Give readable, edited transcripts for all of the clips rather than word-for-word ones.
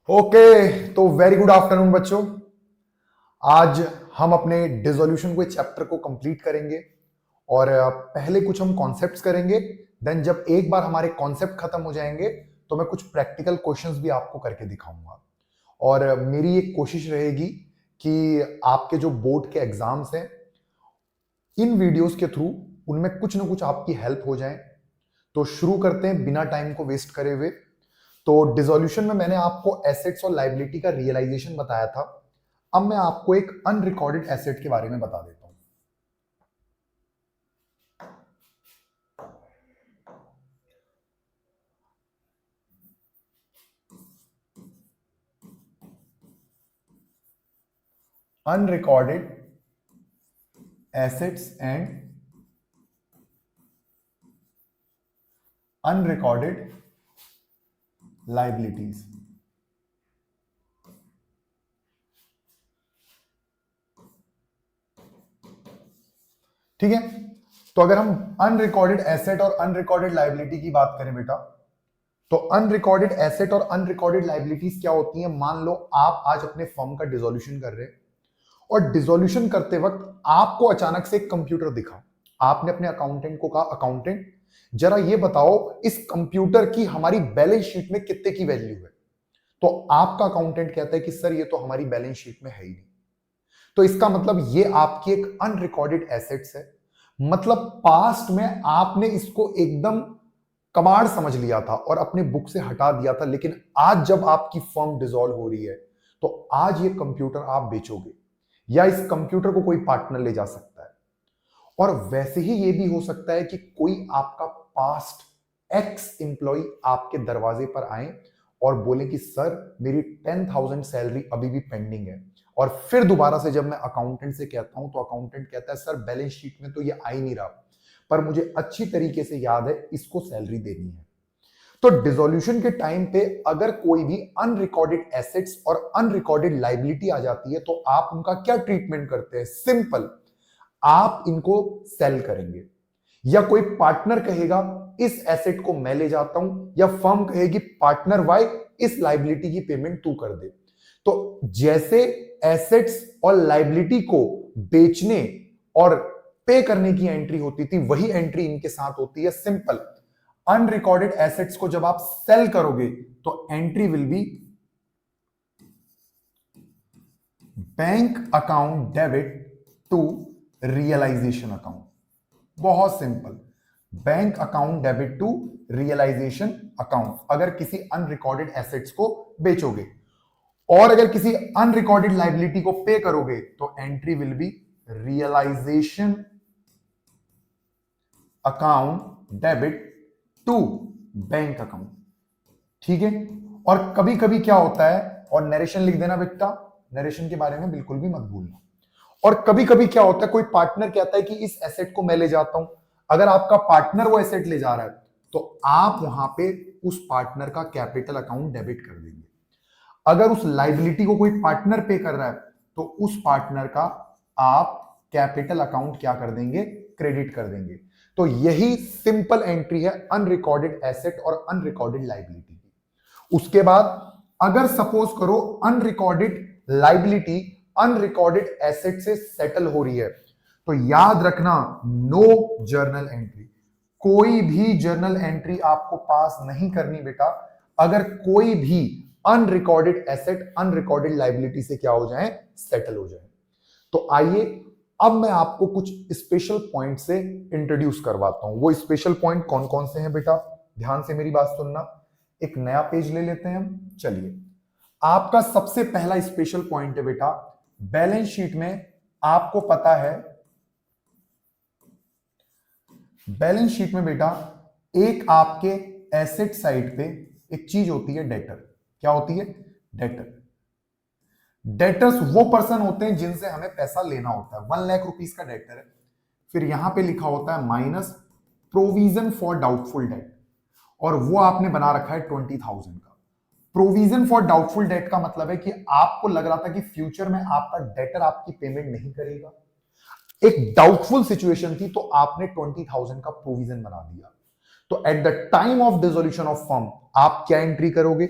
Okay, तो very good afternoon बच्चों। आज हम अपने डिसोल्यूशन के चैप्टर को कंप्लीट करेंगे और पहले कुछ हम कॉन्सेप्ट्स करेंगे। देन जब एक बार हमारे कॉन्सेप्ट खत्म हो जाएंगे तो मैं कुछ प्रैक्टिकल क्वेश्चंस भी आपको करके दिखाऊंगा। और मेरी एक कोशिश रहेगी कि आपके जो बोर्ड के एग्जाम्स हैं इन वीडियोस के थ्रू उनमें कुछ ना कुछ आपकी हेल्प हो जाए। तो शुरू करते हैं बिना टाइम को वेस्ट करे हुए। तो डिसोल्यूशन में मैंने आपको एसेट्स और लाइबिलिटी का रियलाइजेशन बताया था। अब मैं आपको एक अनरिकॉर्डेड एसेट के बारे में बता देता हूं। Unrecorded assets and unrecorded liabilities. ठीक है, तो अगर हम अनरिकॉर्डेड एसेट और अनरिकॉर्डेड लाइबिलिटी की बात करें बेटा, तो अनरिकॉर्डेड एसेट और अनरिकॉर्डेड लाइबिलिटीज क्या होती हैं। मान लो आप आज अपने फर्म का डिसोल्यूशन कर रहे हैं और डिसोल्यूशन करते वक्त आपको अचानक से एक कंप्यूटर दिखा। आपने अपने अकाउंटेंट को कहा, अकाउंटेंट जरा ये बताओ इस कंप्यूटर की हमारी बैलेंस शीट में कितने की वैल्यू है। तो आपका अकाउंटेंट कहता है कि सर ये तो हमारी बैलेंस शीट में है ही नहीं। तो इसका मतलब ये आपकी एक अनरिकॉर्डेड एसेट्स है। मतलब पास्ट में आपने इसको एकदम कबाड़ समझ लिया था और अपने बुक से हटा दिया था, लेकिन आज जब आपकी फर्म डिसॉल्व हो रही है तो आज ये कंप्यूटर आप बेचोगे या इस कंप्यूटर को कोई पार्टनर ले जा सकता है। और वैसे ही ये भी हो सकता है कि कोई आपका पास्ट एक्स एम्प्लॉय आपके दरवाजे पर आए और बोले कि सर मेरी 10,000 सैलरी अभी भी पेंडिंग है। और फिर दोबारा से जब मैं अकाउंटेंट से कहता हूं तो अकाउंटेंट कहता है सर बैलेंस शीट में तो ये आ ही नहीं रहा, पर मुझे अच्छी तरीके से याद है इसको सैलरी देनी है। तो डिसोल्यूशन के टाइम पे अगर कोई भी अनरिकॉर्डेड एसेट्स और अनरिकॉर्डेड लाइबिलिटी आ जाती है तो आप उनका क्या ट्रीटमेंट करते हैं। सिंपल, आप इनको सेल करेंगे या कोई पार्टनर कहेगा इस एसेट को मैं ले जाता हूं, या फर्म कहेगी पार्टनर वाई इस लाइबिलिटी की पेमेंट तू कर दे। तो जैसे एसेट्स और लाइबिलिटी को बेचने और पे करने की एंट्री होती थी वही एंट्री इनके साथ होती है। सिंपल, अनरिकॉर्डेड एसेट्स को जब आप सेल करोगे तो entry will be bank account debit to realisation account. बहुत simple, bank account debit to realisation account अगर किसी अनरिकॉर्डेड एसेट्स को बेचोगे। और अगर किसी अनरिकॉर्डेड लाइबिलिटी को पे करोगे तो entry will be realisation account debit to bank account. ठीक है, और कभी कभी क्या होता है, और नरेशन लिख देना बेटा, नरेशन के बारे में बिल्कुल भी मत भूलना। और कभी कभी क्या होता है, कोई पार्टनर कहता है कि इस एसेट को मैं ले जाता हूं। अगर आपका पार्टनर वो एसेट ले जा रहा है तो आप वहां पे उस पार्टनर का कैपिटल अकाउंट डेबिट कर देंगे। अगर उस लाइबिलिटी को कोई पार्टनर पे कर रहा है तो उस पार्टनर का आप कैपिटल अकाउंट क्या कर देंगे, क्रेडिट कर देंगे। तो यही सिंपल एंट्री है अनरिकॉर्डेड एसेट और अनरिकॉर्डेड लाइबिलिटी की। उसके बाद अगर सपोज करो अनरिकॉर्डेड लाइबिलिटी अनरिकॉर्डेड एसेट से सेटल हो रही है तो याद रखना नो जर्नल एंट्री, कोई भी जर्नल एंट्री आपको पास नहीं करनी बेटा। अगर कोई भी अनरिकॉर्डेड एसेट अनरिकॉर्डेड लाइबिलिटी से क्या हो जाए, सेटल हो जाए। तो आइए अब मैं आपको कुछ स्पेशल पॉइंट से इंट्रोड्यूस करवाता हूं। वो स्पेशल पॉइंट कौन कौन से हैं बेटा, ध्यान से मेरी बात सुनना। एक नया पेज ले लेते हैं हम। चलिए, आपका सबसे पहला स्पेशल पॉइंट है बेटा, बैलेंस शीट में आपको पता है बैलेंस शीट में बेटा एक आपके एसेट साइड पे एक चीज होती है डेटर। क्या होती है, डेटर। डेटर्स वो पर्सन होते हैं जिनसे हमें पैसा लेना होता है। 1 लाख रुपीस का डेटर है, फिर यहां पे लिखा होता है minus provision for doubtful debt, और वो आपने बना रखा है 20,000 का। प्रोविजन फॉर डाउटफुल डेट का मतलब है कि आपको लग रहा था कि फ्यूचर में आपका डेटर आपकी पेमेंट नहीं करेगा, एक डाउटफुल सिचुएशन थी, तो आपने 20,000 का प्रोविजन बना दिया। तो at the time of dissolution of firm आप क्या एंट्री करोगे,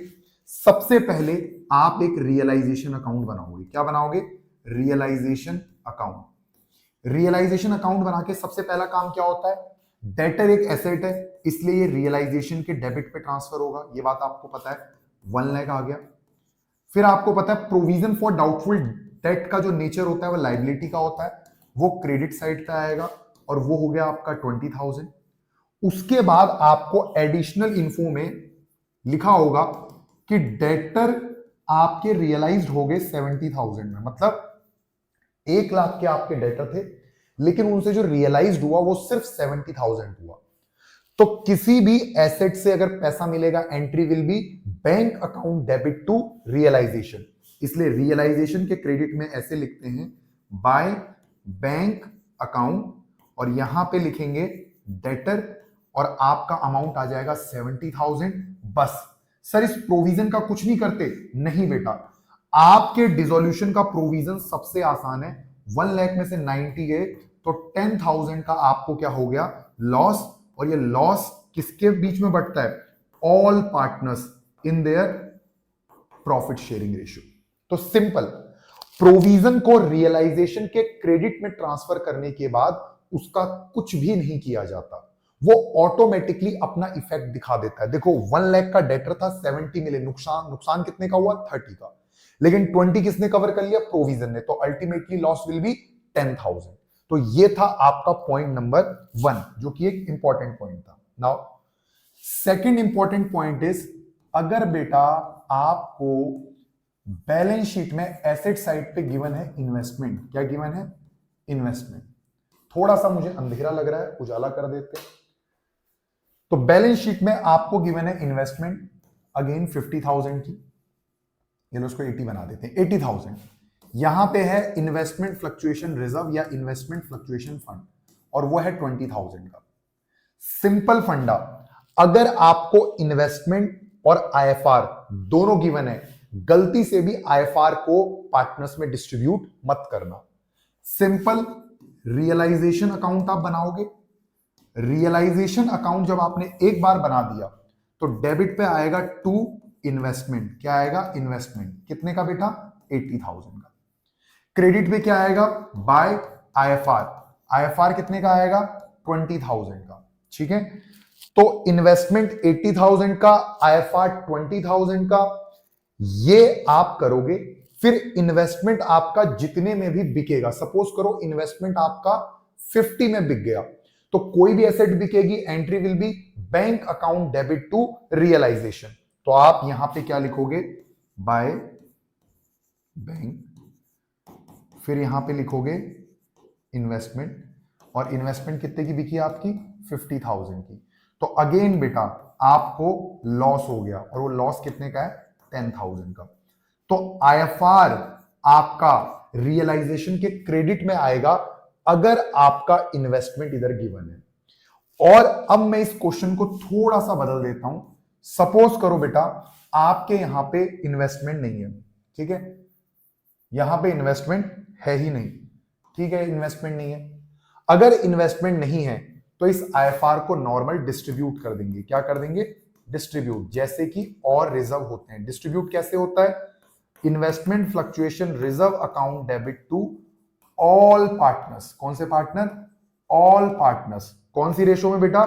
सबसे पहले आप एक रियलाइजेशन अकाउंट बनाओगे। क्या बनाओगे? Realisation account. रियलाइजेशन अकाउंट बना के सबसे पहला काम क्या होता है? डेटर एक एसेट है, इसलिए ये रियलाइजेशन के डेबिट पे ट्रांसफर होगा, ये बात आपको पता है। 1 लाख आ गया। फिर आपको पता है प्रोविजन फॉर डाउटफुल डेट का जो नेचर होता है वो लाइबिलिटी का होता है, वो क्रेडिट साइड पे आएगा और वो हो गया आपका 20,000। उसके बाद आपको एडिशनल इन्फो में लिखा होगा कि डेटर आपके रियलाइज्ड हो गए 70,000 में, मतलब 1 लाख के आपके डेटर थे लेकिन उनसे जो रियलाइज्ड हुआ वो सिर्फ 70,000 हुआ। तो किसी भी एसेट से अगर पैसा मिलेगा, entry will be bank account debit to realisation. इसलिए रियलाइजेशन के क्रेडिट में ऐसे लिखते हैं बाय बैंक अकाउंट और यहां पे लिखेंगे डेटर और आपका अमाउंट आ जाएगा 70,000। बस सर इस प्रोविजन का कुछ नहीं करते? नहीं बेटा, आपके डिसोल्यूशन का प्रोविजन सबसे आसान है। 1 लाख में से 90 गए तो 10,000 का आपको क्या हो गया? लॉस। और ये लॉस किसके बीच में बढ़ता है? All partners in their profit sharing ratio. तो सिंपल, प्रोविजन को रियलाइजेशन के क्रेडिट में ट्रांसफर करने के बाद उसका कुछ भी नहीं किया जाता, वो ऑटोमेटिकली अपना इफेक्ट दिखा देता है। देखो 1 लाख का डेटर था, 70 मिले, नुकसान कितने का हुआ? 30 का, लेकिन 20 किसने कवर कर लिया? प्रोविजन ने। तो अल्टीमेटली लॉस विल बी 10,000। तो ये था आपका पॉइंट नंबर 1, जो कि एक इंपॉर्टेंट पॉइंट था। Now second important point is, अगर बेटा आपको बैलेंस शीट में एसेट साइड पे गिवन है इन्वेस्टमेंट। क्या गिवन है? इन्वेस्टमेंट। थोड़ा सा मुझे अंधेरा लग रहा है, उजाला कर देते हैं। तो बैलेंस शीट में आपको गिवन है इन्वेस्टमेंट अगेन 50,000 की, ये लो उसको 80 बना देते हैं, 80,000। यहां पे है इन्वेस्टमेंट फ्लक्चुएशन रिजर्व या इन्वेस्टमेंट फ्लक्चुएशन फंड और वो है 20,000 का। सिंपल फंडा, अगर आपको इन्वेस्टमेंट और आईएफआर दोनों गिवन है, गलती से भी आईएफआर को पार्टनर्स में डिस्ट्रीब्यूट मत करना। सिंपल रियलाइजेशन अकाउंट आप बनाओगे। रियलाइजेशन अकाउंट जब आपने एक बार बना दिया तो डेबिट पे आएगा टू इन्वेस्टमेंट। क्या आएगा? इन्वेस्टमेंट। कितने का बेटा? 80,000 का। क्रेडिट पे क्या आएगा? Bye IFR. आईएफआर कितने का आएगा? 20,000 का। ठीक है, तो इन्वेस्टमेंट 80,000 का, आईएफआर 20,000 का, ये आप करोगे। फिर इन्वेस्टमेंट आपका जितने में भी बिकेगा, सपोज करो इन्वेस्टमेंट आपका 50 में बिक गया, तो कोई भी एसेट बिकेगी, entry will be bank account debit to realisation. तो आप यहां पे क्या लिखोगे? बाय बैंक, फिर यहां पे लिखोगे इन्वेस्टमेंट, और इन्वेस्टमेंट कितने की बिकी आपकी? 50,000 की। तो अगेन बेटा आपको लॉस हो गया, और वो लॉस कितने का है? 10,000 का। तो आईएफआर आपका रियलाइजेशन के क्रेडिट में आएगा अगर आपका इन्वेस्टमेंट इधर गिवन है। और अब मैं इस क्वेश्चन को थोड़ा सा बदल देता हूं। सपोज करो बेटा आपके यहां पे इन्वेस्टमेंट नहीं है, ठीक है, यहां पे इन्वेस्टमेंट है ही नहीं, ठीक है, इन्वेस्टमेंट नहीं है। अगर इन्वेस्टमेंट नहीं है तो इस आईएफआर को नॉर्मल डिस्ट्रीब्यूट कर देंगे। क्या कर देंगे? डिस्ट्रीब्यूट, जैसे कि और रिजर्व होते हैं। डिस्ट्रीब्यूट कैसे होता है? Investment fluctuation reserve account debit to all partners. कौन से पार्टनर? All partners. कौन सी रेशो में बेटा?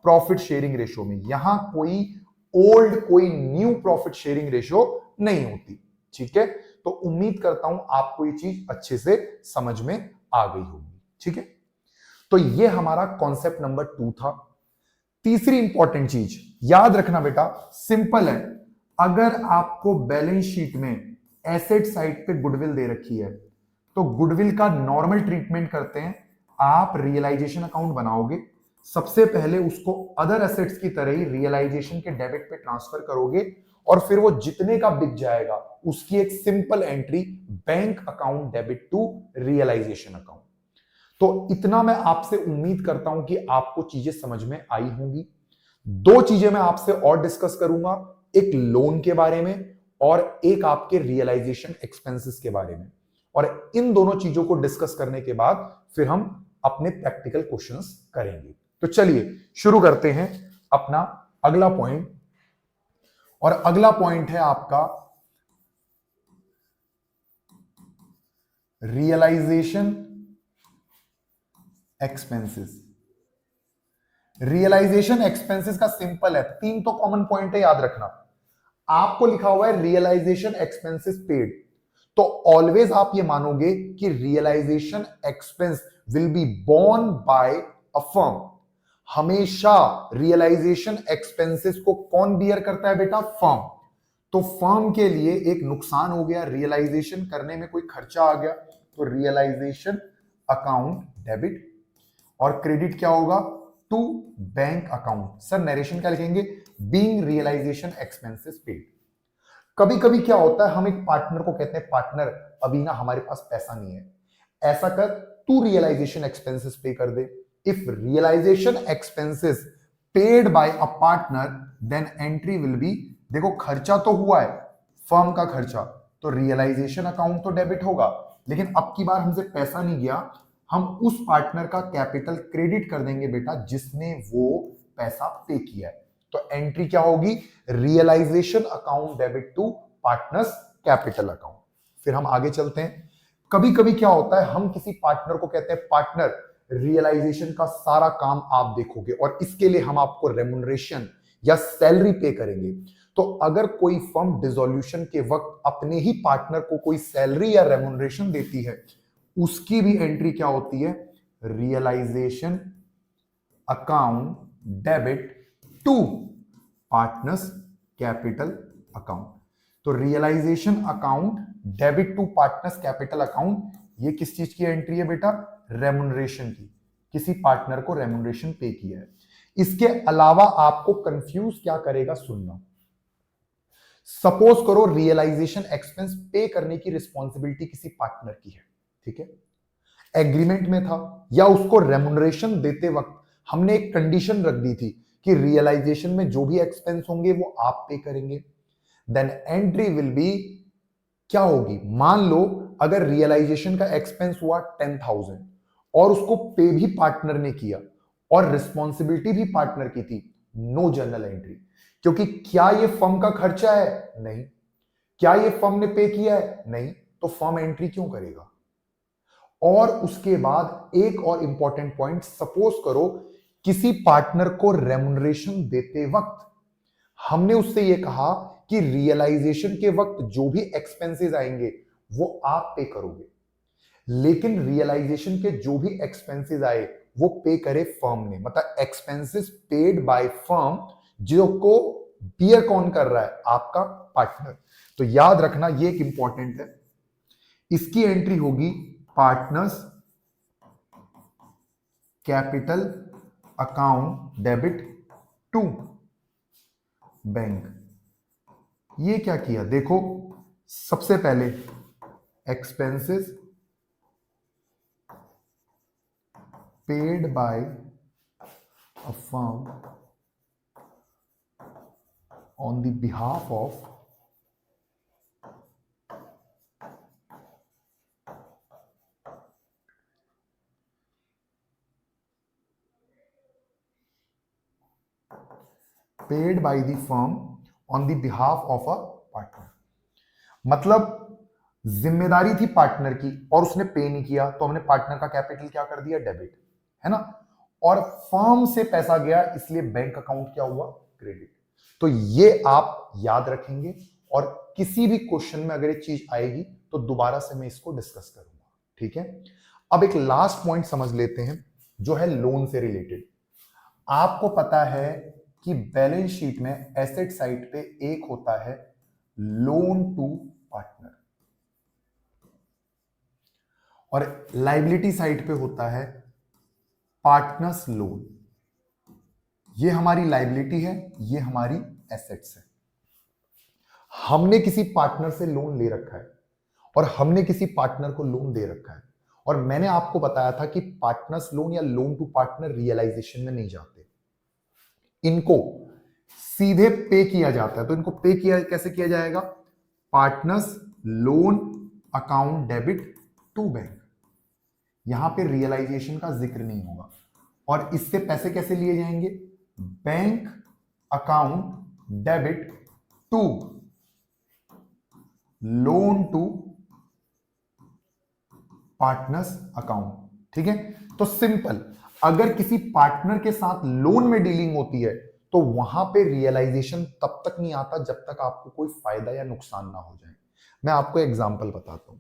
प्रॉफिट शेयरिंग रेशो में। यहां कोई ओल्ड कोई न्यू प्रॉफिट शेयरिंग रेशो नहीं होती। ठीक है, तो उम्मीद करता हूं आपको ये चीज अच्छे से समझ में आ गई होगी। ठीक है, तो ये हमारा कॉन्सेप्ट नंबर 2 था। तीसरी इंपॉर्टेंट चीज याद रखना बेटा, सिंपल है, अगर आपको बैलेंस शीट में एसेट साइड पे गुडविल दे रखी है तो गुडविल का नॉर्मल ट्रीटमेंट करते हैं। आप रियलाइजेशन अकाउंट बनाओगे, सबसे पहले उसको अदर एसेट्स की तरह ही रियलाइजेशन के डेबिट पे ट्रांसफर करोगे, और फिर वो जितने का बिक जाएगा उसकी एक simple entry bank account debit to realisation account. तो इतना मैं आपसे उम्मीद करता हूं कि आपको चीजें समझ में आई होंगी। 2 चीजें मैं आपसे और डिस्कस करूंगा, एक लोन के बारे में और एक आपके रियलाइजेशन एक्सपेंसेस के बारे में। और इन दोनों चीजों को डिस्कस करने के बाद फिर हम अपने प्रैक्टिकल क्वेश्चंस करेंगे। तो चलिए शुरू करते हैं अपना अगला पॉइंट, और अगला पॉइंट है आपका रियलाइजेशन एक्सपेंसेस। रियलाइजेशन एक्सपेंसेस का सिंपल है, तीन तो कॉमन पॉइंट है, याद रखना। आपको लिखा हुआ है रियलाइजेशन एक्सपेंसेस पेड, तो ऑलवेज आप ये मानोगे कि realization expense will be borne by a firm. हमेशा रियलाइजेशन एक्सपेंसेस को कौन बियर करता है बेटा? फर्म। तो फर्म के लिए एक नुकसान हो गया, रियलाइजेशन करने में कोई खर्चा आ गया, तो रियलाइजेशन अकाउंट डेबिट, और क्रेडिट क्या होगा? To bank account. Sir narration क्या लिखेंगे? Being realization expenses paid. कभी कभी क्या होता है, हम एक पार्टनर को कहते हैं पार्टनर अभी ना हमारे पास पैसा नहीं है, ऐसा कर तू रियलाइजेशन एक्सपेंसेस पे कर दे। If realisation expenses paid by a partner then entry will be, देखो खर्चा तो हुआ है फर्म का खर्चा, तो रियलाइजेशन अकाउंट तो डेबिट होगा, लेकिन अब की बार हमसे पैसा नहीं गया, हम उस पार्टनर का कैपिटल क्रेडिट कर देंगे बेटा जिसने वो पैसा पे किया है। तो एंट्री क्या होगी? Realization account debit to partners capital account. फिर हम आगे चलते हैं। कभी कभी क्या होता है, हम किसी पार्टनर को कहते हैं पार्टनर रियलाइजेशन का सारा काम आप देखोगे और इसके लिए हम आपको रेमुनरेशन या सैलरी पे करेंगे। तो अगर कोई फर्म डिसोल्यूशन के वक्त अपने ही पार्टनर को कोई सैलरी या रेमुनरेशन देती है, उसकी भी एंट्री क्या होती है? Realisation account debit to partners capital account. तो realisation account debit to partners capital account, ये किस चीज की एंट्री है बेटा? रेमुनरेशन की, किसी पार्टनर को रेमुनरेशन पे किया है। इसके अलावा आपको कंफ्यूज क्या करेगा सुनना। सपोज करो रियलाइजेशन एक्सपेंस पे करने की रिस्पॉन्सिबिलिटी किसी पार्टनर की है, ठीक है, एग्रीमेंट में था, या उसको रेमुनरेशन देते वक्त हमने एक कंडीशन रख दी थी कि रियलाइजेशन में जो भी एक्सपेंस होंगे वो आप पे करेंगे, देन एंट्री विल बी क्या होगी? मान लो अगर रियलाइजेशन का एक्सपेंस हुआ 10,000 और उसको पे भी पार्टनर ने किया और रिस्पॉन्सिबिलिटी भी पार्टनर की थी, नो जर्नल एंट्री, क्योंकि क्या ये फर्म का खर्चा है? नहीं। क्या ये फर्म ने पे किया है? नहीं। तो फर्म एंट्री क्यों करेगा? और उसके बाद एक और इंपॉर्टेंट पॉइंट, सपोज करो किसी पार्टनर को रेमुनरेशन देते वक्त हमने उससे ये कहा कि रियलाइजेशन के वक्त जो भी एक्सपेंसेस आएंगे वो आप पे करोगे, लेकिन रियलाइजेशन के जो भी एक्सपेंसेस आए वो पे करे फर्म ने, मतलब एक्सपेंसेस पेड बाय फर्म, जो को बियर कौन कर रहा है? आपका पार्टनर। तो याद रखना ये एक इंपॉर्टेंट है, इसकी एंट्री होगी partners capital account debit to bank. ये क्या किया देखो, सबसे पहले expenses paid by a firm on the behalf of paid by the firm on the behalf of a partner. मतलब जिम्मेदारी थी पार्टनर की और उसने पे नहीं किया, तो हमने पार्टनर का कैपिटल क्या कर दिया? डेबिट, है ना, और फर्म से पैसा गया इसलिए बैंक अकाउंट क्या हुआ? क्रेडिट। तो ये आप याद रखेंगे और किसी भी क्वेश्चन में अगर ये चीज आएगी तो दोबारा से मैं इसको डिस्कस करूंगा, ठीक है। अब एक लास्ट पॉइंट समझ लेते हैं जो है लोन से रिलेटेड। आपको पता है कि बैलेंस शीट में एसेट साइड पे एक होता है लोन टू पार्टनर और लाइबिलिटी साइड पे होता है पार्टनर्स लोन। ये हमारी लाइबिलिटी है, ये हमारी एसेट्स है। हमने किसी पार्टनर से लोन ले रखा है और हमने किसी पार्टनर को लोन दे रखा है, और मैंने आपको बताया था कि पार्टनर्स लोन या लोन टू पार्टनर रियलाइजेशन में नहीं जाते, इनको सीधे पे किया जाता है। तो इनको पे किया कैसे किया जाएगा? Partners loan account debit to bank. यहां पे रियलाइजेशन का जिक्र नहीं होगा, और इससे पैसे कैसे लिए जाएंगे? Bank account debit to loan to partners account. ठीक है, तो सिंपल, अगर किसी पार्टनर के साथ लोन में डीलिंग होती है तो वहां पे रियलाइजेशन तब तक नहीं आता जब तक आपको कोई फायदा या नुकसान ना हो जाए। मैं आपको एग्जांपल बताता हूं।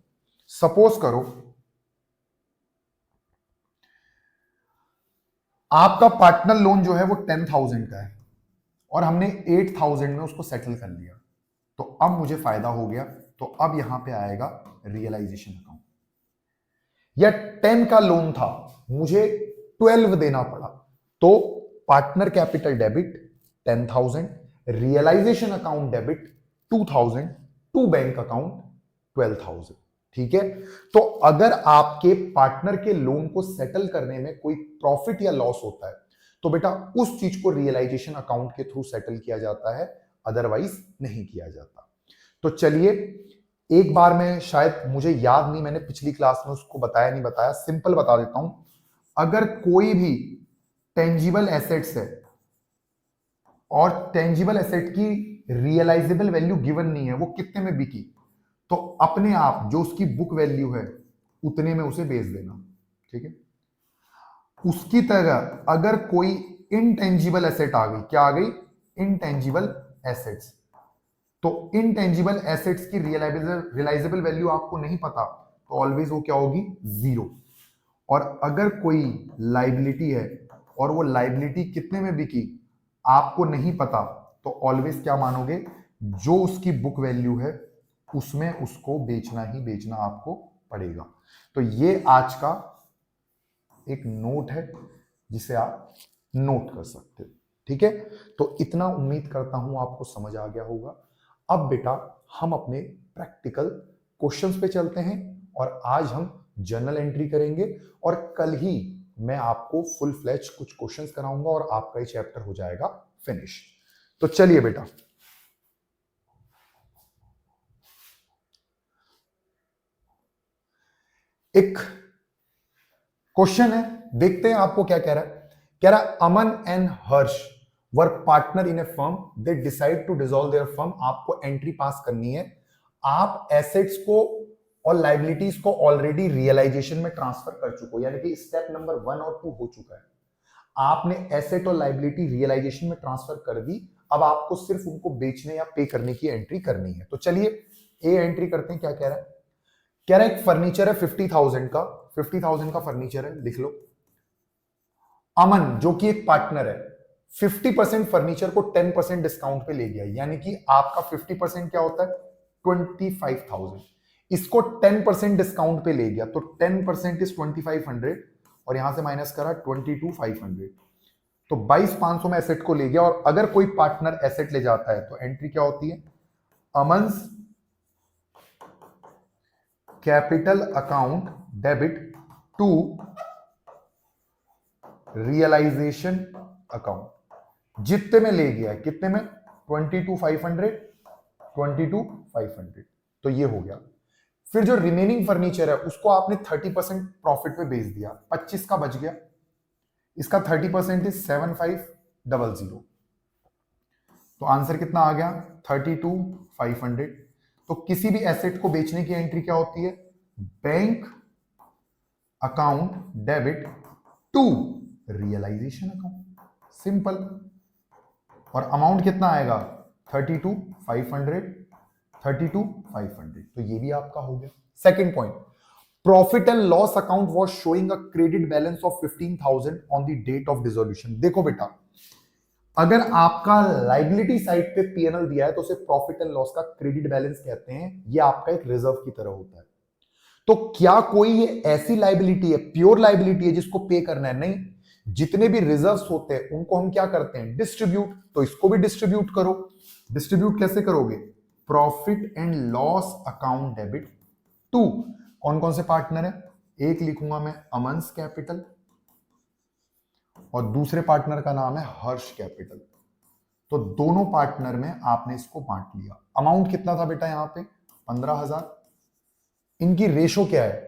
सपोज करो आपका पार्टनर लोन जो है वो 10,000 का है और हमने 8,000 में उसको सेटल कर लिया, तो अब मुझे फायदा हो गया, तो अब यहां पे आएगा रियलाइजेशन अकाउंट। या 10 का लोन था, मुझे 12 देना पड़ा, तो partner capital debit 10,000, realization account debit 2,000, to bank account 12,000। ठीक है, तो अगर आपके पार्टनर के लोन को सेटल करने में कोई प्रॉफिट या लॉस होता है तो बेटा उस चीज को रियलाइजेशन अकाउंट के थ्रू सेटल किया जाता है, अदरवाइज नहीं किया जाता। तो चलिए एक बार में, शायद मुझे याद नहीं मैंने पिछली क्लास में उसको बताया नहीं बताया, सिंपल बता देता हूं। अगर कोई भी टेंजिबल एसेट्स है और टेंजिबल एसेट की रियलाइजेबल वैल्यू गिवन नहीं है, वो कितने में बिकी, तो अपने आप जो उसकी बुक वैल्यू है उतने में उसे बेच देना। ठीक है, उसकी तरह अगर कोई इनटेंजिबल एसेट आ गई, क्या आ गई, इनटेंजिबल एसेट्स, तो इनटेंजिबल एसेट्स की रियलाइजेबल वैल्यू आपको नहीं पता तो ऑलवेज वो क्या होगी, जीरो। और अगर कोई लाइबिलिटी है और वो लाइबिलिटी कितने में बिकी आपको नहीं पता तो ऑलवेज क्या मानोगे, जो उसकी बुक वैल्यू है उसमें उसको बेचना ही बेचना आपको पड़ेगा। तो ये आज का एक नोट है जिसे आप नोट कर सकते हो। ठीक है, तो इतना उम्मीद करता हूं आपको समझ आ गया होगा। अब बेटा हम अपने प्रैक्टिकल क्वेश्चंस पे चलते हैं और आज हम जर्नल एंट्री करेंगे और कल ही मैं आपको फुल फ्लैश कुछ क्वेश्चंस कराऊंगा और आपका ये चैप्टर हो जाएगा फिनिश। तो चलिए बेटा, एक क्वेश्चन है, देखते हैं आपको क्या कह रहा है। कह रहा है Aman and Harsh were partner in a firm, they decide to dissolve their firm. आपको एंट्री पास करनी है, आप एसेट्स को और लाइबिलिटीज को ऑलरेडी रियलाइजेशन में ट्रांसफर कर चुके हो, यानी कि स्टेप नंबर 1 और 2 हो चुका है। आपने एसेट और लाइबिलिटी रियलाइजेशन में ट्रांसफर कर दी, अब आपको सिर्फ उनको बेचने या पे करने की एंट्री करनी है। तो चलिए ए एंट्री करते हैं। क्या कह रहा है, कह रहा है एक फर्नीचर है 50,000 का, 50,000 का फर्नीचर है, लिख लो। अमन जो कि एक पार्टनर है 50% फर्नीचर को 10% डिस्काउंट पे ले गया, यानी कि आपका 50% क्या होता है 25,000, इसको 10% डिस्काउंट पे ले गया, तो 10% इज 2500 और यहां से माइनस करा 22,500, तो 22,500 में एसेट को ले गया। और अगर कोई पार्टनर एसेट ले जाता है तो एंट्री क्या होती है, Aman's capital account debit to realisation account. जितने में ले गया, कितने में 22,500, 22,500, तो ये हो गया। फिर जो रिमेनिंग फर्नीचर है उसको आपने 30% प्रॉफिट पे बेच दिया, 25 का बच गया, इसका 30% इज 7,500, तो आंसर कितना आ गया 32,500। तो किसी भी एसेट को बेचने की एंट्री क्या होती है, bank account debit to realisation account, simple. और अमाउंट कितना आएगा 32,500, 32,500, तो ये भी आपका हो गया। Second point, profit and loss account was showing a credit balance of 15,000 on the date of dissolution. देखो बेटा, अगर आपका लाइबिलिटी साइड पे पीएनएल दिया है तो उसे प्रॉफिट एंड लॉस का क्रेडिट बैलेंस कहते हैं, ये आपका एक रिजर्व की तरह होता है। तो क्या कोई ये ऐसी लाइबिलिटी है, प्योर लाइबिलिटी है जिसको पे करना है, नहीं। जितने भी रिजर्व्स होते हैं उनको हम क्या करते हैं, डिस्ट्रीब्यूट, तो इसको भी डिस्ट्रीब्यूट करो। डिस्ट्रीब्यूट कैसे करोगे, profit and loss account debit to कौन कौन से पार्टनर है, एक लिखूंगा मैं अमन्स कैपिटल और दूसरे पार्टनर का नाम है हर्ष कैपिटल, तो दोनों पार्टनर में आपने इसको बांट लिया। अमाउंट कितना था बेटा यहां पे 15,000, इनकी रेशो क्या है,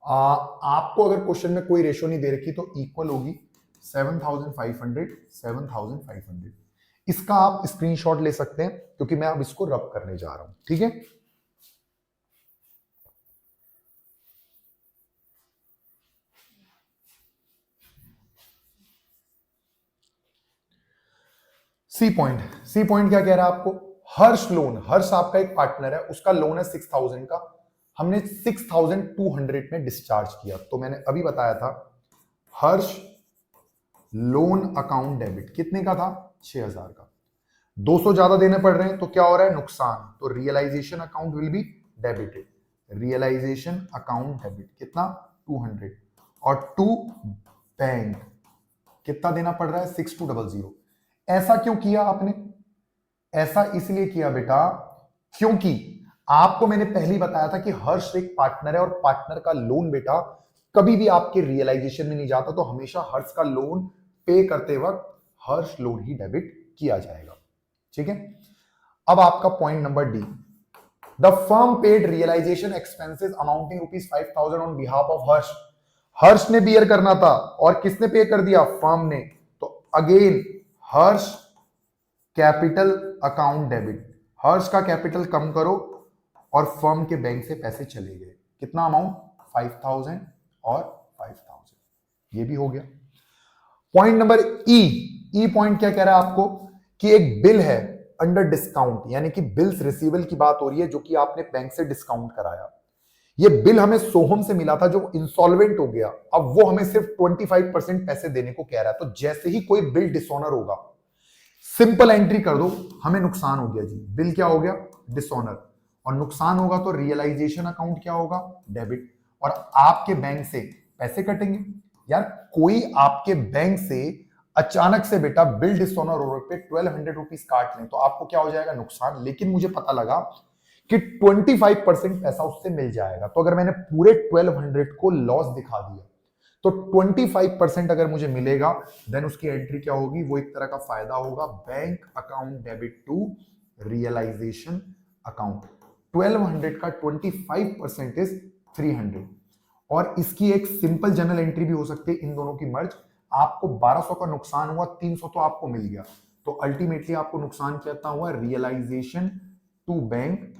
आपको अगर क्वेश्चन में कोई रेशो नहीं दे रखी तो इक्वल होगी 7,500, 7,500। इसका आप स्क्रीनशॉट ले सकते हैं क्योंकि मैं अब इसको रब करने जा रहा हूं, ठीक है। सी पॉइंट क्या कह रहा है आपको? हर्ष लोन, हर्ष आपका एक पार्टनर है, उसका लोन है 6000 का, हमने 6200 में डिस्चार्ज किया। तो मैंने अभी बताया था हर्ष लोन अकाउंट डेबिट कितने का था? 6000 का। 200 ज्यादा देने पड़ रहे हैं तो क्या हो रहा है? नुकसान। तो realisation account will be debited. Realization account debit कितना? 200। और टू बैंक कितना देना पड़ रहा है? 6200। ऐसा क्यों किया आपने? ऐसा इसलिए किया बेटा क्योंकि आपको मैंने पहले ही बताया था कि हर्ष एक पार्टनर है और पार्टनर का लोन बेटा कभी भी आपके रियलाइजेशन में नहीं जाता, तो हमेशा हर्ष का लोन पे करते वक्त हर्ष लोन ही डेबिट किया जाएगा। ठीक है, अब आपका point number D, the firm paid realisation expenses amounting ₹5000 on behalf of Harsh. Harsh ने बियर करना था और किसने पे कर दिया? फर्म ने। तो अगेन हर्ष कैपिटल अकाउंट डेबिट, हर्ष का कैपिटल कम करो और फर्म के बैंक से पैसे चले गए। कितना अमाउंट? 5000 और 5000। ये भी हो गया। पॉइंट नंबर ई पॉइंट क्या कह रहा है आपको? कि एक बिल है अंडर डिस्काउंट, यानी कि बिल्स रिसीवेबल की बात हो रही है जो कि आपने बैंक से डिस्काउंट कराया। ये बिल हमें सोहम से मिला था जो इंसॉल्वेंट हो गया, अब वो हमें सिर्फ 25% पैसे देने को कह रहा है। तो जैसे ही कोई बिल डिसऑनर होगा, सिंपल एंट्री कर दो, हमें नुकसान हो गया जी, बिल क्या हो गया? डिसऑनर। और नुकसान होगा तो रियलाइजेशन अकाउंट क्या होगा? डेबिट। और आपके बैंक से पैसे कटेंगे। यार कोई आपके बैंक से अचानक से बेटा बिल डिसऑनर हो पे 1200 रुपीज काट लें तो आपको क्या हो जाएगा? नुकसान। लेकिन मुझे पता लगा कि 25% पैसा उससे मिल जाएगा, तो अगर मैंने पूरे 1200 को लॉस दिखा दिया तो 25% अगर मुझे मिलेगा देन उसकी एंट्री क्या होगी? वो एक तरह का फायदा होगा, bank account debit to realisation account. 1200 का 25% इज 300। और इसकी एक सिंपल जनरल एंट्री भी हो सकती है इन दोनों की मर्ज। आपको 1200 का नुकसान हुआ, 300 तो आपको मिल गया, तो अल्टीमेटली आपको नुकसान कितना हुआ? Realization to bank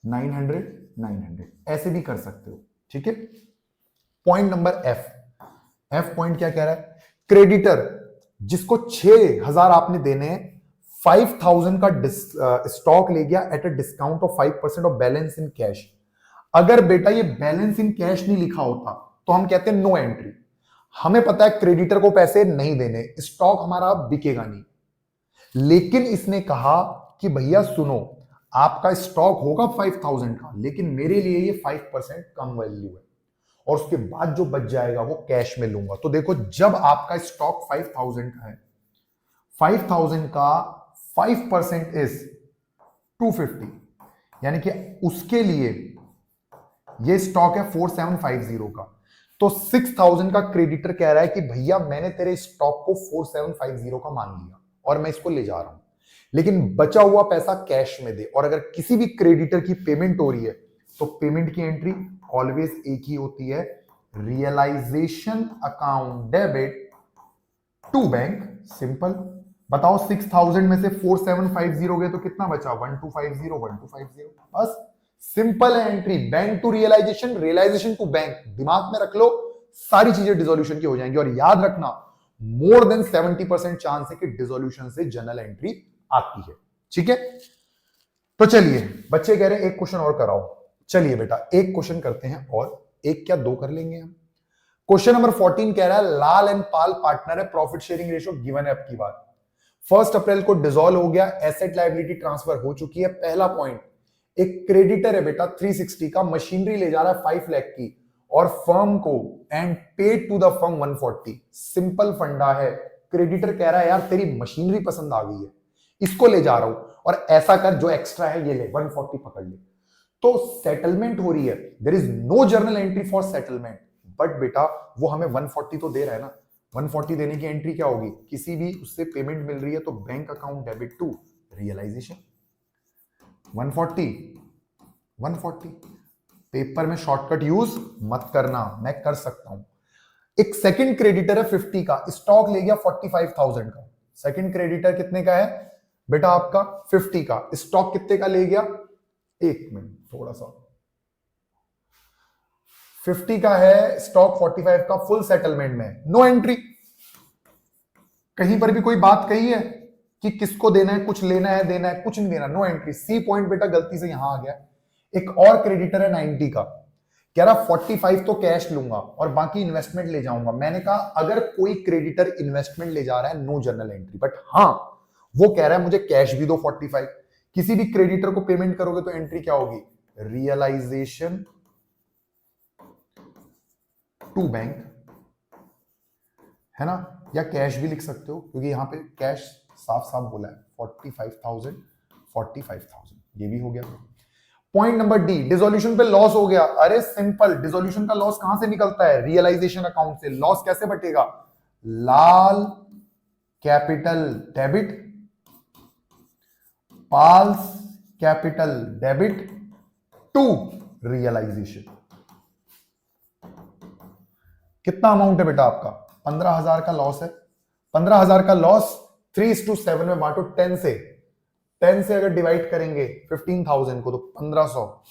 900 900। ऐसे भी कर सकते हो। ठीक है, पॉइंट नंबर एफ पॉइंट क्या कह रहा है? क्रेडिटर जिसको 6000 आपने देने हैं, 5000 का स्टॉक ले गया at a discount of 5% of balance in cash. अगर बेटा ये बैलेंस इन कैश नहीं लिखा होता तो हम कहते हैं नो एंट्री। हमें पता है क्रेडिटर को पैसे नहीं देने, स्टॉक हमारा बिकेगा नहीं, लेकिन इसने कहा कि भैया सुनो, आपका स्टॉक होगा 5000 का, लेकिन मेरे लिए ये 5% कम वैल्यू है और उसके बाद जो बच जाएगा वो कैश में लूंगा। तो देखो, जब आपका स्टॉक 5000 का है, 5000 का 5% इज 250, यानी कि उसके लिए ये स्टॉक है 4750 का। तो 6000 का क्रेडिटर कह रहा है कि भैया मैंने तेरे स्टॉक को 4750 का मान लिया और मैं इसको ले जा रहा हूं, लेकिन बचा हुआ पैसा कैश में दे। और अगर किसी भी क्रेडिटर की पेमेंट हो रही है तो पेमेंट की एंट्री ऑलवेज एक ही होती है, realisation account debit to bank. Simple. बताओ 6000 में से 4750 गए तो कितना बचा? 1250 1250। बस सिंपल है entry, bank to realization, realization to bank. दिमाग में रख लो, सारी चीजें डिसोल्यूशन की हो जाएंगी। और याद रखना, मोर देन 70% चांस है कि डिसोल्यूशन से जनरल एंट्री आती है। ठीक है, तो चलिए, बच्चे कह रहे हैं एक क्वेश्चन और कराओ। चलिए बेटा एक क्वेश्चन करते हैं, और एक क्या दो कर लेंगे हम। क्वेश्चन नंबर 14 कह रहा है लाल एंड पाल पार्टनर है, प्रॉफिट शेयरिंग रेशियो गिवन है। अब की बात 1 अप्रैल को डिसॉल्व हो गया, एसेट लायबिलिटी ट्रांसफर हो चुकी है। पहला पॉइंट, एक क्रेडिटर है बेटा 360 का, मशीनरी ले जा रहा है 5 लाख की और फर्म को and paid to the firm 140। Simple फंडा है, क्रेडिटर कह रहा है यार तेरी मशीनरी पसंद आ गई है, इसको ले जा रहा हूं और ऐसा कर जो एक्स्ट्रा है ये ले, 140 पकड़ ले। तो सेटलमेंट हो रही है, there is no journal entry for settlement, but बेटा वो हमें 140 तो दे रहा है ना। 140 देने की एंट्री क्या होगी? किसी भी उससे पेमेंट मिल रही है तो bank account debit to realization. 140 paper में शॉर्टकट यूज मत करना, मैं कर सकता हूं। एक सेकंड क्रेडिटर है 50 का, स्टॉक ले गया 45,000 का। सेकंड क्रेडिटर कितने का है बेटा? आपका 50 का। स्टॉक कितने का ले गया? एक मिनट थोड़ा सा, 50 का है स्टॉक, 45 का, फुल सेटलमेंट में, नो एंट्री। कहीं पर भी कोई बात कही है? कि किसको देना है, कुछ लेना है, देना है, कुछ नहीं देना, नो एंट्री। सी पॉइंट बेटा गलती से यहां आ गया। एक और क्रेडिटर है 90 का, कह रहा 45 तो कैश लूंगा और बाकी इन्वेस्टमेंट ले जाऊंगा। मैंने कहा अगर कोई क्रेडिटर इन्वेस्टमेंट ले जा रहा है नो जर्नल एंट्री, बट हाँ वो कह रहा है मुझे कैश भी दो 45। किसी भी क्रेडिटर को पेमेंट करोगे तो एंट्री क्या होगी, रियलाइजेशन टू बैंक, है ना, या कैश भी लिख सकते हो क्योंकि यहां पे कैश साफ साफ बोला है 45,000 45,000, ये भी हो गया। पॉइंट नंबर डी, डिसोल्यूशन पे लॉस हो गया। अरे सिंपल, डिसोल्यूशन का लॉस कहां से निकलता है, रियलाइजेशन अकाउंट से। लॉस कैसे बटेगा, Lal capital debit, Pal's capital debit to realisation. कितना अमाउंट है बेटा आपका, 15,000 का लॉस है। 15,000 का लॉस 3:7 में बांटो, 10 से अगर डिवाइड करेंगे 15,000 को तो 1500।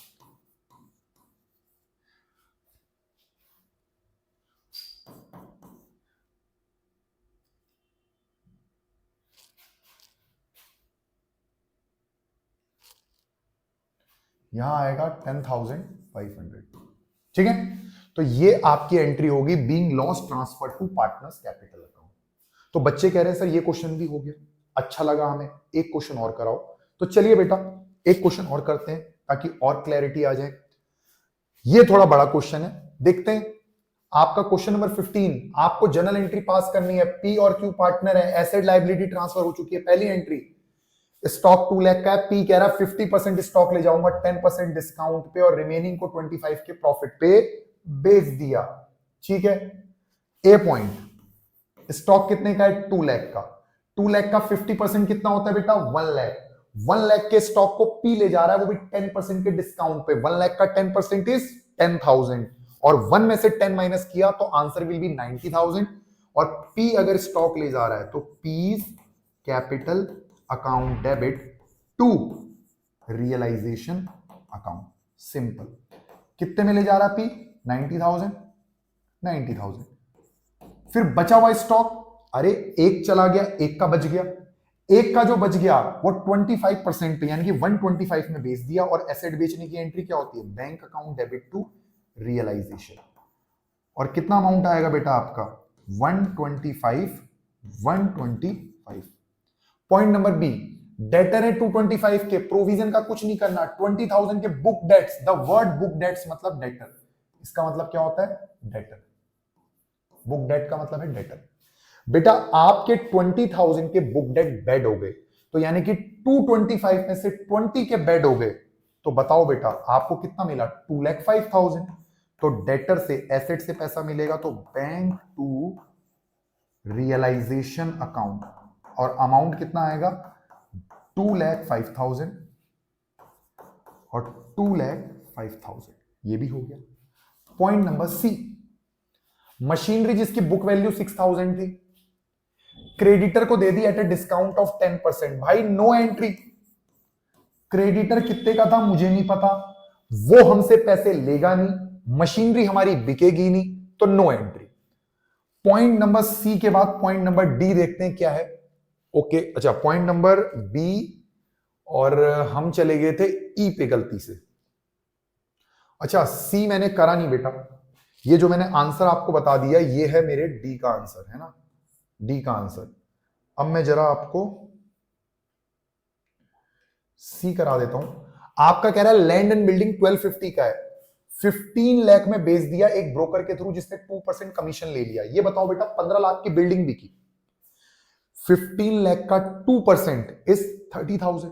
यहां आएगा 10,500, ठीक है। तो ये आपकी एंट्री होगी, being loss transfer to partners capital account. तो बच्चे कह रहे हैं सर ये क्वेश्चन भी हो गया, अच्छा लगा हमें, एक क्वेश्चन और कराओ। तो चलिए बेटा एक क्वेश्चन और करते हैं ताकि और क्लैरिटी आ जाए। ये थोड़ा बड़ा क्वेश्चन है, देखते हैं। आपका क्वेश्चन नंबर 15, आपको जर्नल एंट्री पास करनी है। पी और क्यू पार्टनर है, एसेट लायबिलिटी ट्रांसफर हो चुकी है। पहली एंट्री, स्टॉक 2 लाख का है। पी कह रहा है 50% स्टॉक ले जाऊंगा 10% डिस्काउंट पे और रिमेनिंग को 25 के प्रॉफिट पे बेच दिया, ठीक है। ए पॉइंट, स्टॉक कितने का है, 2 लाख का। 2 लाख का 50% कितना होता है बेटा, 1 लाख। 1 लाख के स्टॉक को पी ले जा रहा है, वो भी 10% के डिस्काउंट पे। 1 लाख का 10% इज 10,000 और 1 में से 10 माइनस किया तो आंसर विल बी 90,000। और पी अगर स्टॉक ले जा रहा है तो P's capital account debit to realisation account, simple. कितने में ले जा रहा है पी, 90,000। फिर बचा हुआ स्टॉक, अरे एक चला गया, एक का बच गया। एक का जो बच गया वो 25% पे यानी कि 125 में बेच दिया। और एसेट बेचने की एंट्री क्या होती है, bank account debit to realization. और कितना अमाउंट आएगा बेटा आपका, 125। पॉइंट नंबर बी, डेटर है 225 के, प्रोविजन का कुछ नहीं करना। 20,000 के book debts, the word book debts मतलब डेटर, इसका मतलब क्या होता है, डेटर। बुक डेट का मतलब है डेटर। बेटा आपके 20,000 के बुक डेट बेड हो गए, तो यानी कि 225 में से 20 के बेड हो गए, तो बताओ बेटा आपको कितना मिला, 2,05,000। तो डेटर से, एसेट से पैसा मिलेगा तो बैंक टू रियलाइजेशन अकाउंट, और अमाउंट कितना आएगा, 2,05,000 और 2,05,000, ये भी हो गया। पॉइंट नंबर सी, मशीनरी जिसकी बुक वैल्यू 6,000 थी, क्रेडिटर को दे दी एट ए डिस्काउंट ऑफ 10%। भाई नो एंट्री, क्रेडिटर कितने का था मुझे नहीं पता, वो हमसे पैसे लेगा नहीं, मशीनरी हमारी बिकेगी नहीं, तो no entry. Point number C के बाद पॉइंट नंबर डी देखते हैं क्या है। ओके अच्छा, पॉइंट नंबर बी और हम चले गए थे ई पे गलती से। अच्छा सी मैंने करा नहीं बेटा, ये जो मैंने आंसर आपको बता दिया ये है मेरे डी का आंसर, है ना, डी का आंसर। अब मैं जरा आपको सी करा देता हूं। आपका कह रहा है लैंड एंड बिल्डिंग 1250 का है, 15 लाख में बेच दिया एक ब्रोकर के थ्रू जिसने 2% कमीशन ले लिया। ये बताओ बेटा 15 लाख की बिल्डिंग बिकी, 15 लाख का 2% इज 30,000।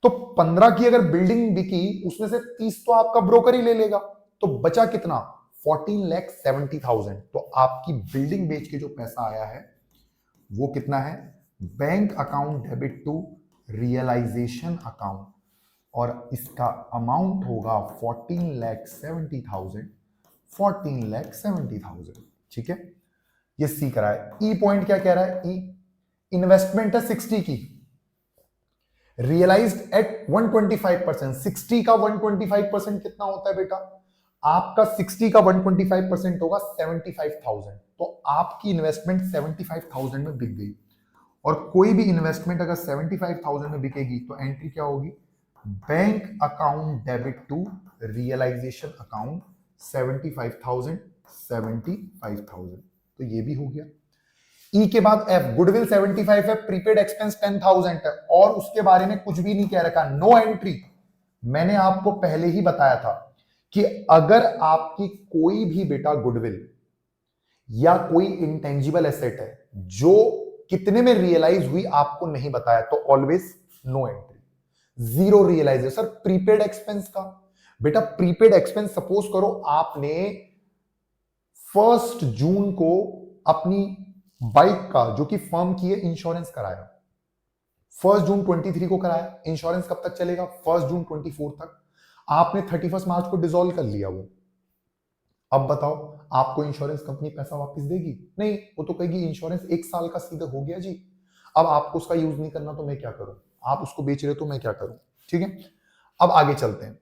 तो 15 की अगर बिल्डिंग बिकी उसमें से 30 तो आपका ब्रोकर ही ले लेगा, तो बचा कितना, 14,70,000। तो आपकी बिल्डिंग बेच के जो पैसा आया है वो कितना है, bank account debit to realisation account, और इसका अमाउंट होगा 14,70,000। ठीक है, ये सी करा है। ई पॉइंट क्या कह रहा है, ई इन्वेस्टमेंट है 60 की, रियलाइज्ड एट 125%। 60 का 125% कितना होता है बेटा, आपका 60 का 125% होगा 75,000। तो आपकी इन्वेस्टमेंट 75,000 में बिक गई। और कोई भी इन्वेस्टमेंट अगर 75,000 में बिकेगी तो एंट्री क्या होगी, bank account debit to realisation account 75,000 75,000, तो ये भी हो गया। ई के बाद एफ, गुडविल 75 है, प्रीपेड एक्सपेंस 10,000 है और उसके बारे में कुछ भी नहीं कह रखा, नो एंट्री। मैंने आपको पहले ही बताया था कि अगर आपकी कोई भी बेटा गुडविल या कोई इंटेंजिबल एसेट है जो कितने में रियलाइज हुई आपको नहीं बताया तो always no entry, zero realize. Sir prepaid expense का, बेटा प्रीपेड एक्सपेंस सपोज करो आपने 1 जून को अपनी बाइक का जो कि फर्म की है इंश्योरेंस कराया, 1 जून 23 को कराया, इंश्योरेंस कब तक चलेगा, 1 जून 24 तक। आपने 31 मार्च को डिसॉल्व कर लिया वो, अब बताओ आपको इंश्योरेंस कंपनी पैसा वापस देगी? नहीं, वो तो कहेगी इंश्योरेंस 1 साल का सीधा हो गया जी, अब आपको उसका यूज नहीं करना तो मैं क्या करूं, आप उसको बेच रहे हो तो मैं क्या करूं। ठीक है, अब आगे चलते हैं।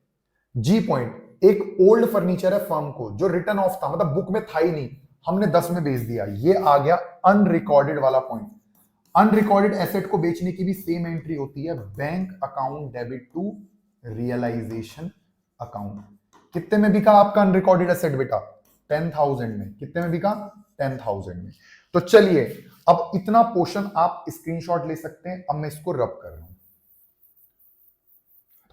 जी पॉइंट, एक ओल्ड फर्नीचर है फर्म को जो रिटर्न ऑफ था, मतलब बुक में था ही नहीं, हमने 10 में बेच दिया, ये आ गया अनरिकॉर्डेड वाला पॉइंट। अनरिकॉर्डेड एसेट को बेचने की भी सेम एंट्री होती है, bank account debit to realisation account. कितने में बिका आपका अनरिकॉर्डेड एसेट बेटा? 10,000 में। कितने में बिका? 10,000 में। तो चलिए अब इतना पोर्शन आप स्क्रीनशॉट ले सकते हैं। अब मैं इसको रब कर रहा हूं,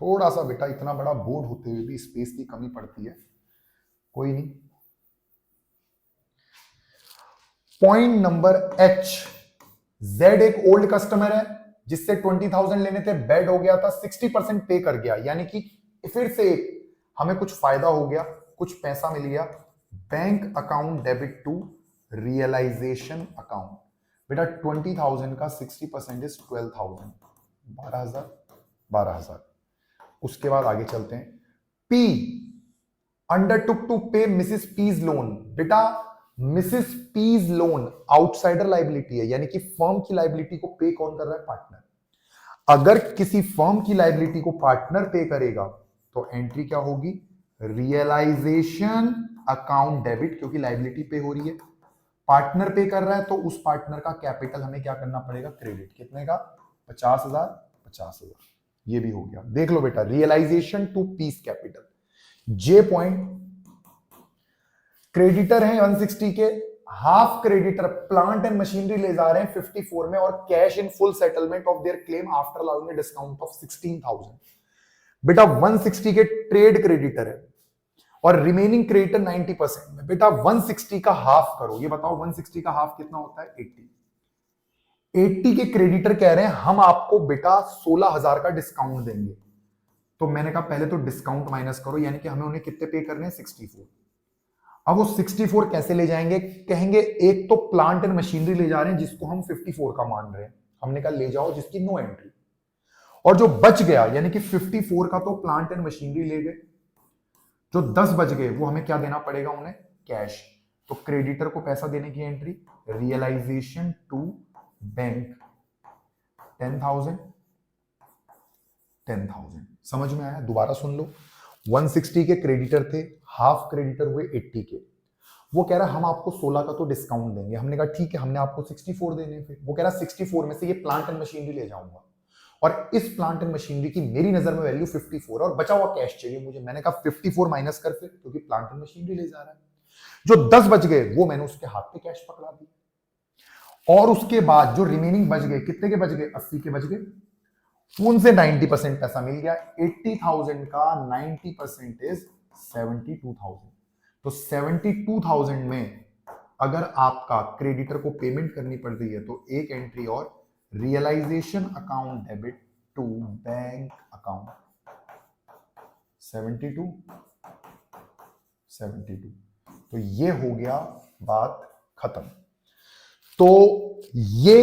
थोड़ा सा बेटा इतना बड़ा बोर्ड होते हुए भी स्पेस की कमी पड़ती है, कोई नहीं। पॉइंट नंबर एच, जेड एक ओल्ड कस्टमर है जिससे 20,000 लेने थे, बेड हो गया था, 60% पे कर गया, यानी कि फिर से हमें कुछ फायदा हो गया, कुछ पैसा मिल गया। Bank account debit to realisation account, बेटा 20,000 का 60% इज 12,000, 12,000 12,000। उसके बाद आगे चलते हैं। P undertook to pay Mrs P's loan, बेटा Mrs P's loan outsider liability है, यानी कि फर्म की लाइबिलिटी को पे कौन कर रहा है? पार्टनर। अगर किसी फर्म की लाइबिलिटी को पार्टनर पे करेगा तो एंट्री क्या होगी? रियलाइजेशन अकाउंट डेबिट, क्योंकि लाइबिलिटी पे हो रही है, पार्टनर पे कर रहा है तो उस पार्टनर का कैपिटल हमें क्या करना पड़ेगा? क्रेडिट। कितने का? 50,000 50,000, ये भी हो गया। देख लो बेटा, realisation to piece capital. J point, creditor हैं 160 के, half creditor plant and machinery ले जा रहे हैं 54 में और cash in full settlement of their claim after allowing a discount of 16,000। बेटा 160 के ट्रेड क्रेडिटर है और रिमेनिंग क्रेडिटर 90% में। बेटा 160 का हाफ करो, ये बताओ 160 का हाफ कितना होता है? 80। 80 के क्रेडिटर कह रहे हैं हम आपको बेटा 16,000 का डिस्काउंट देंगे, तो मैंने कहा पहले तो डिस्काउंट माइनस करो, यानी कि हमें उन्हें कितने पे करने हैं? 64। अब वो 64 कैसे ले जाएंगे? कहेंगे एक तो प्लांट एंड मशीनरी ले जा रहे हैं जिसको हम 54 का मान रहे हैं, हमने कहा ले जाओ जिसकी नो एंट्री, और जो बच गया यानी कि 54 का तो प्लांट एंड मशीनरी ले गए, जो 10 बच गए वो हमें क्या देना पड़ेगा? उन्हें कैश। तो क्रेडिटर को पैसा देने की एंट्री, रियलाइजेशन टू बैंक 10,000 10,000। समझ में आया? दोबारा सुन लो, 160 के क्रेडिटर थे, हाफ क्रेडिटर हुए 80 के, वो कह रहा हम आपको 16 का तो डिस्काउंट देंगे, हमने कहा ठीक है, हमने आपको 64 देने। फिर वो कह रहा 64 में से ये प्लांट एंड मशीनरी ले जाऊंगा और इस प्लांट एंड मशीनरी की मेरी नजर में वैल्यू 54 और बचा हुआ कैश चाहिए मुझे। मैंने कहा 54 माइनस कर फिर, क्योंकि प्लांट एंड मशीनरी ले जा रहा है। जो 10 बच गए वो मैंने उसके हाथ पे कैश पकड़ा दिया, और उसके बाद जो रिमेनिंग बच गए, कितने के बच गए? 80 के बच गए, उनसे 90% पैसा मिल गया। 80,000 का 90% इज 72,000। तो 72,000 में अगर आपका क्रेडिटर को पेमेंट करनी पड़ रही है तो एक एंट्री और, realization account debit to bank account 72 72। तो ये हो गया, बात खत्म। तो ये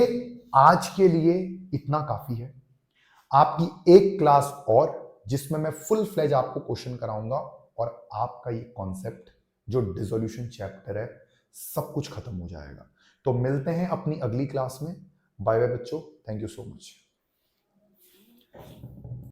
आज के लिए इतना काफी है। आपकी एक क्लास और जिसमें मैं फुल फ्लेज आपको क्वेश्चन कराऊंगा और आपका ये कॉन्सेप्ट जो डिसोल्यूशन चैप्टर है सब कुछ खत्म हो जाएगा। तो मिलते हैं अपनी अगली क्लास में। बाय बाय बच्चों, थैंक यू सो मच।